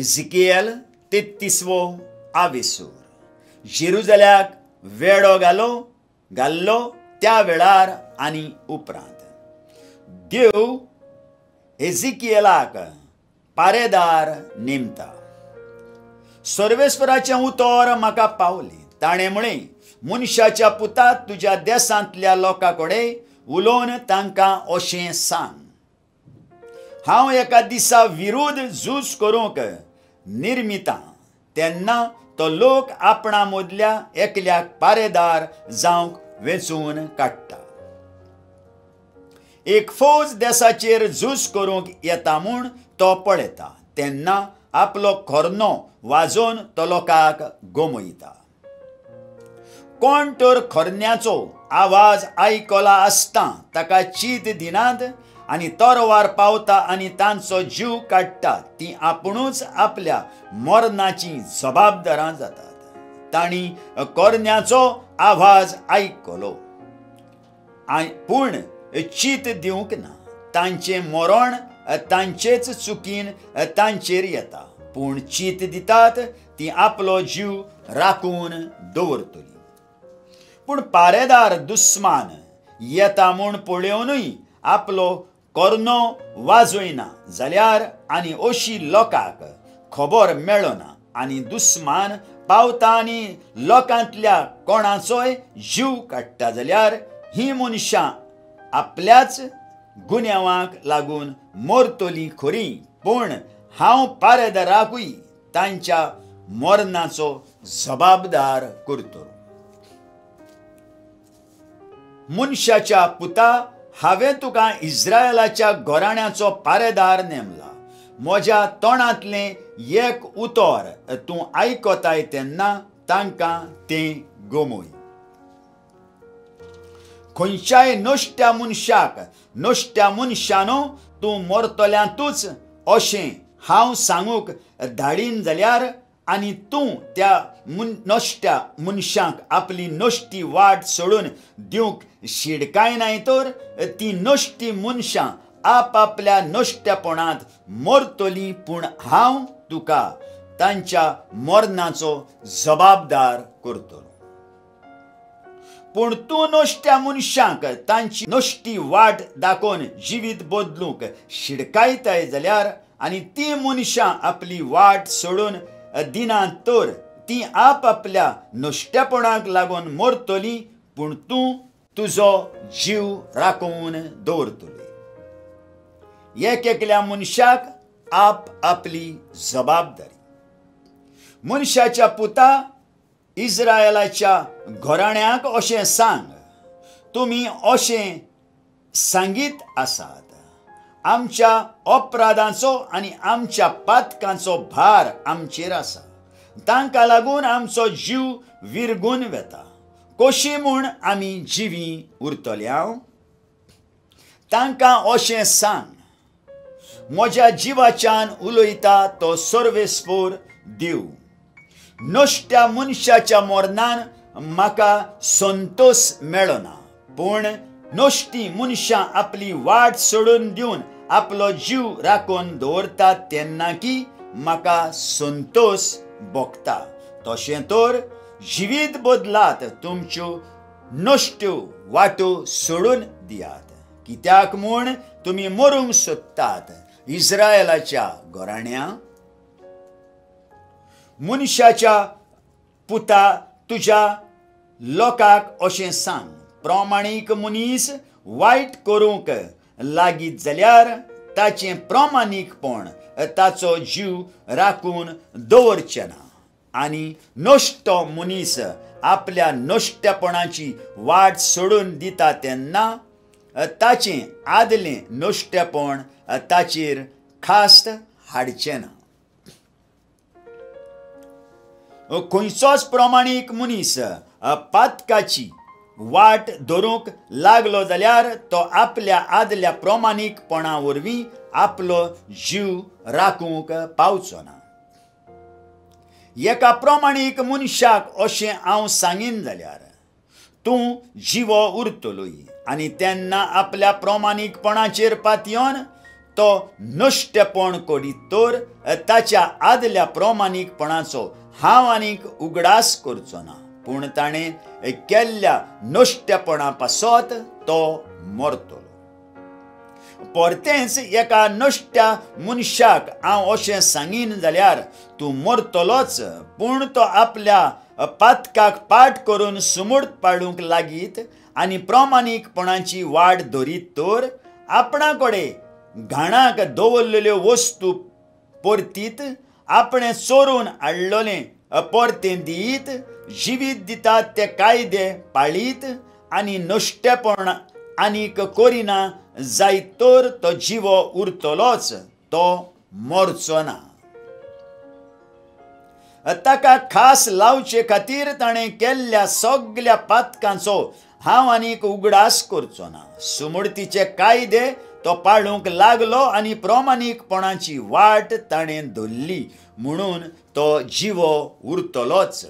एजिकिएल 33वो आविसूर. जेरुजल्याक वेडो घाल्लो त्या वेळार आनी उपरांत देव एजिकिएलाक पारेदार नेमता. सर्वेस्वराचें उतर म्हाका पावलें. ताणें म्हळें, मनशाच्या पुता, तुज्या देशांतल्या लोकां कडेन उलोवन तांकां अशें सांग, हांव एका दिसा विरुद्ध झूज करूंक निर्मितां. तेन्ना तो लोक आपणा मदल्या एकल्याक पारेदार जावंक वेंचून काडटा. एक फौज देशाचेर झूज करूंक येता म्हूण तो पळयता. तेन्ना आपलो खोर्नो वाजोवन तो लोकांक गोमयता. कोण तर खोर्न्याचो आवाज आयकला आसता ताका चीत दिनात आनी तोरवार पावता आनी तांचो जीव काडटात. ती आपुणूच आपल्या मरणाची जबाबदारां जातात. तांणी खोर्न्याचो आवाज आयकलो पूण चीत दिवंक ना. तांचें मरण तांचेच चुकीन तांचेर येता. पूण चीत दितात ती आपलो जीव राखून दवरतली. पूण पारेदार दुस्मान येता म्हूण पळोवनूय आपलो खोर्नो वाजयना जाल्यार आनी अशी लोकांक खबर मेळना आनी दुस्मान पावता आनी लोकांतल्या कोणाचोय जीव काडटा जाल्यार ही मनशां आपल्याच गुन्यांवाक लागून मरतलीं खरी. पूण हांव पारेदाराकूय तांच्या मरणाचो जबाबदार करतलो. मनशाच्या पुता, हांवें तुका इस्रायेलाच्या घराण्याचो पारेदार नेमला. म्हज्या तोंडांतलें एक उतर तूं आयकताय तेन्ना तांकां तें गोमय. खंयच्याय नश्ट्या मनशानो तूं मरतल्यांतूच अशें हांव सांगूंक धाडीन जाल्यार आनी तूं त्या नश्ट्या मनशाक आपली नश्टी वाट सोडून दिवंक शिडकायनाय तर ती नश्टी मनशां आपल्या नश्टेपणांत मरतलीं. पूण हांव तुका तांच्या मरणाचो जबाबदार करतलो. पूण तूं नश्ट्या मनशांक तांची नश्टी वाट दाखोवन जिवीत बदलूंक शिडकायताय जाल्यार आनी ती मनशां आपली वाट सोडून दिनात तर ती आपल्या नश्टेपणाक लागून मरतलीं. पूण तूं तुजो जीव राखून दवरतली. एकल्या मनशाक आपली जबाबदारी. मनशाच्या पुता, इस्रायेलाच्या घराण्याक अशें सांग, तुमी अशें सांगीत आसात, आमच्या अपराधांचो आनी आमच्या पातकांचो भार आमचेर आसा. तांकां लागून आमचो जीव विरगून वेता. कशी म्हूण आमी जिवी उरतल्या? तांकां अशें सांग, म्हज्या जिवाच्यान उलयता तो सर्वेस्पर देव, नश्ट्या मनशाच्या मरणान म्हाका संतोष मेळना. पूण नश्टी मनशां आपली वाट सोडून दिवन आपलो जीव राखून दवरतात तेन्ना की म्हाका संतोष भोगता. तशें तर जिवीत बदलात तुमच्यो नश्ट्यो वाटो सोडून दियात. कित्याक म्हूण तुमी मरूंक सोदतात, इस्रायेलाच्या घराण्या? मनशाच्या पुता, तुज्या लोकांक अशें सांग, प्रामाणीक मनीस वायट करूंक लागीत जाल्यार ताचें प्रामाणीकपण ताचो जीव राखून दवरचें ना. आनी नश्टो मनीस आपल्या नश्टेपणाची वाट सोडून दिता तेन्ना ताचें आदलें नश्टेपण ताचेर खास्त हाडचें ना. खंयचोच प्रामाणीक मनीस पातकाची वाट धरूंक लागलो जाल्यार तो आपल्या आदल्या प्रामाणीकपणा वरवीं आपलो जीव राखूंक पावचो ना. एका प्रामाणीक मनशाक अशें हांव सांगीन जाल्यार तूं जिवो उरतलोय. आनी तेन्ना आपल्या प्रामाणीकपणाचेर पातयोन तो नश्टेपण करीत तर ताच्या आदल्या प्रामाणिकपणाचो हांव आनीक उगडास करचो ना, पूण ताणें केल्ल्या नश्टेपणा पासत तो मरतलो. परतेंच एका नश्ट्या मनशाक हांव अशें सांगीन जाल्यार तूं मरतलोच, पूण तो आपल्या पातकाक पाट करून सुमूर्त पाडूंक लागीत आनी प्रामाणिकपणाची वाट धरीत तर आपणा कडेन घाणाक दवरलेल्यो वस्तू परतीत, आपणें चोरून हाडलोलें परतें दित, जिवीत दितात ते कायदे पाळीत आनी नश्टेपण आनीक करिना जायत तर तो जिवो उरतलोच, तो मरचो ना. ताका खास लावचे खातीर ताणें केल्ल्या सगळ्या पातकांचो हांव आनीक उगडास करचो ना. सुमूर्तीचे कायदे तो पाळूंक लागलो आनी प्रामाणिकपणाची वाट ताणें धरली, म्हणून तो जिवो उरतलोच.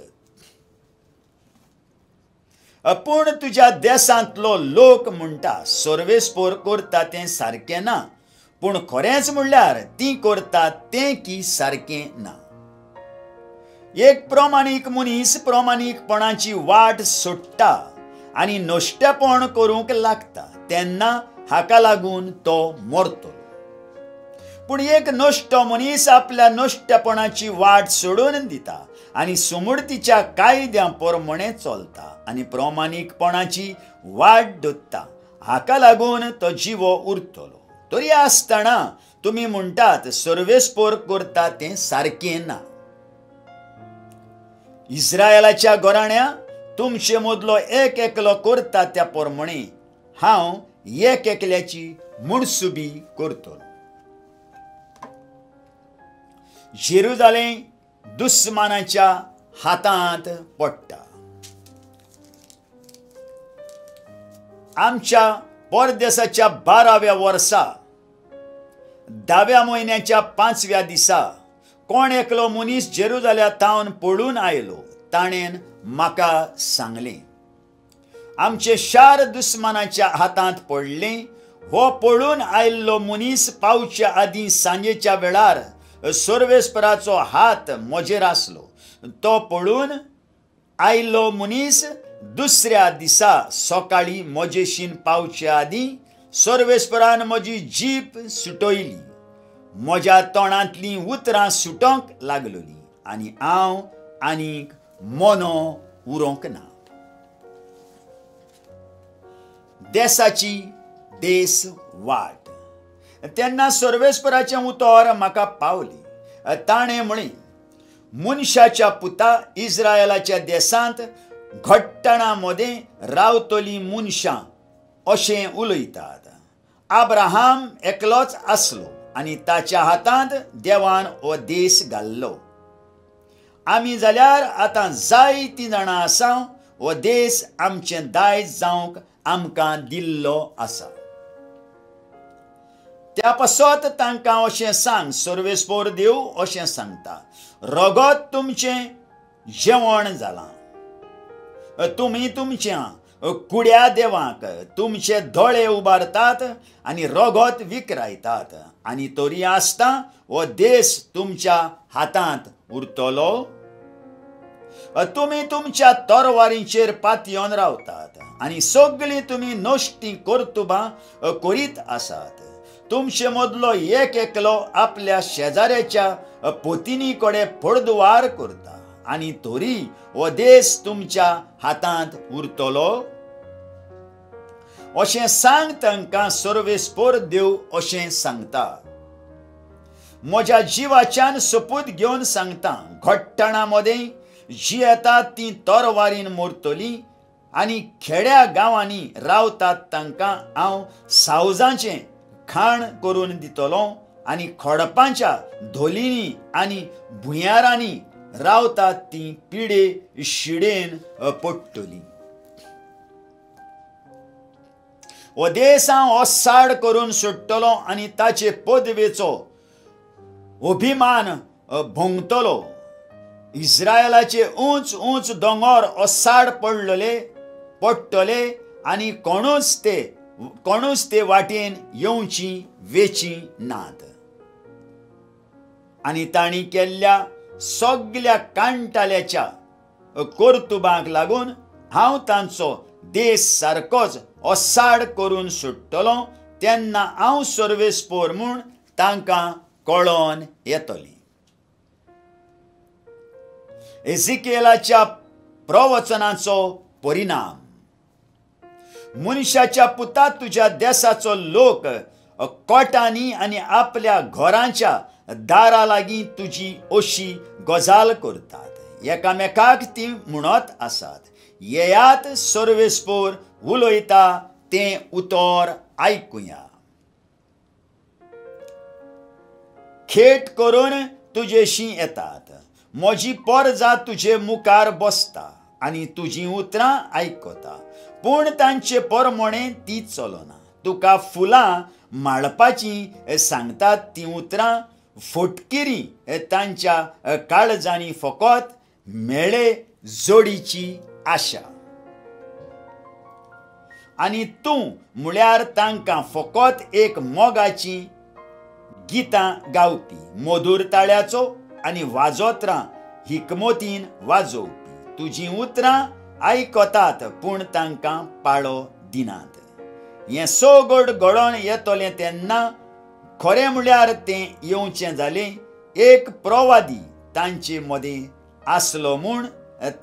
पूण तुज्या देशांतलो लोक म्हणटा सर्वेस्पोर करता तें सारकें ना, पूण खरेंच म्हणल्यार तीं करतात तें की सारकें ना. एक प्रामाणीक मनीस प्रामाणिकपणाची वाट सोडटा आनी नश्टेपण करूंक लागता, तेन्ना हाका लागून तो मरतलो. पूण एक नश्ट मनीस आपल्या नश्टेपणाची वाट सोडून दिता आनी सुमूर्तीच्या कायद्या प्रमाणें चलता आनी प्रामाणिकपणाची वाट धरता, हाका लागून तो जिवो उरतलो. तरी आसतना तुमी म्हणटात सर्वेस्पोर करता तें सारकें ना. इस्रायेलाच्या घराण्या तुमचे मदलो एक एकलो करता त्या प्रमाणे हांव एक एकल्याची मुणसुबी करतलो. जेरुजालेम दुस्मानाच्या हातांत पडटा. आमच्या परदेसाच्या 12व्या वर्सा 10व्या म्हयन्याच्या 5व्या दिसा कोण एकलो मनीस जेरुजाल्यातावन पळून आयलो. ताणें म्हाका सांगलें, आमचे शार दुस्मानाच्या हातांत पडलें. हो पळून आयिल्लो मनीस पावच्या आदीं सांजेच्या वेळार सर्वेस्पराचो हात म्हजेर आसलो. तो पळून आयिल्लो मनीस दुसऱ्या दिसा सकाळीं म्हजेशीन पावच्या आदीं सर्वेस्परान म्हजी जीप सुटयली. म्हज्या तोंडांतलीं उतरां सुटोंक लागलोलीं आनी हांव आनीक मोनो उरोंक ना. देसाची देस वाट. तेन्ना सर्वेस्पराचें उतर म्हाका पावलें. ताणें म्हळें, मनशाच्या पुता इस्रायेलाच्या देसांत घट्टणा मदें रावतलीं मनशां अशें उलयतात. आब्राहाम एकलोच आसलो आनी ताच्या हातांत देवान हो देस घाल्लो. आमी जाल्यार आतां जायतीं जाणां आसा. हो देस आमचें दायज जावंक आमकां दिल्लो आसा. त्या पासत तांकां अशें सांग, सर्वेस्पोर देव अशें सांगता, रगत तुमचें जेवण जालां. तुमी तुमच्या कुड्या देवांक तुमचे दोळे उबारतात आनी रगत विकरायतात, आनी तरी आसता हो देस तुमच्या हातांत उरतलो. तुमी तुमच्या तरवारींचेर पातयेवन रावतात आनी सगळीं तुमी नश्टीं कर्तुबां करीत आसात. तुमचे मदलो एक एकलो आपल्या शेजाऱ्याच्या पोतिनी कडेन पडदुवार करता, आनी तरी हो देस तुमच्या हातांत उरतलो. अशें सांग तांकां, सर्वेस्पोर देव अशें सांगता. म्हज्या जिवाच्यान सपूत घेवन सांगता, घट्टणा मदें जी येतात तीं तरवारीन मरतलीं आनी खेड्या गांवांनी रावतात तांकां हांव सावजाचें खाण करून दितलो आनी खडपांच्या धोलींनी आनी भुंयारांनी रावतात तीं पिडे शिडेन पडटलीं. हो देस हांव ओसाड करून सोडटलो आनी ताचे पदवेचो अभिमान भोंगतलो. इस्रायेलाचे ऊंच ऊंच दोंगर ओसाड पडटले आनी कोणूच ते कोणूच ते वाटेन येवची वेची नात. आनी तांणी केल्ल्या सगळ्या कांटाल्याच्या कर्तुबांक लागून हांव तांचो देश सारकोच ओसाड करून सुट्टलो तेन्ना हांव सर्वेस्पोर म्हूण तांकां कळोन येतली. एझेकियेलाच्या प्रवचनाचो परिणाम. मनशाच्या पुता तुज्या देशाचो लोक कोटांनी आनी आपल्या घरांच्या दारा लागीं तुजी अशी गजाल करतात. एकामेकाक ती म्हणत आसात, येयात सर्वेस्पोर उलयता तें उतर आयकुया. खेट करून तुजेशी येतात, म्हजी परजा तुजे मुखार बसता आनी तुजीं उतरां आयकता, पूण तांचे परमणे ती चलना. तुका फुलां माळपाची सांगतात तीं उतरां फटकिरी तांच्या काळजांनी फकत मेळे जोडीची आशा. आनी तूं म्हळ्यार तांकां फकत एक मोगाची गितां गावपी, मधुर ताळ्याचो आनी वाजोत्रां हिकमतीन वाजोवपी. तुजीं उतरां आयकतात पूण तांकां पाळो दिनात. हें सगळें घडोवन येतलें तेन्ना खरें म्हळ्यार तें येवचें जालें एक प्रवादी तांचे मदीं आसलो म्हूण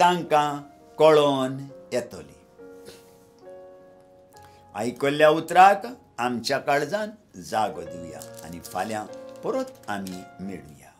तांकां कळोन येतली. आयकल्ल्या उतराक आमच्या काळजान जागो दिवया आनी फाल्यां परत आमी मेळुया.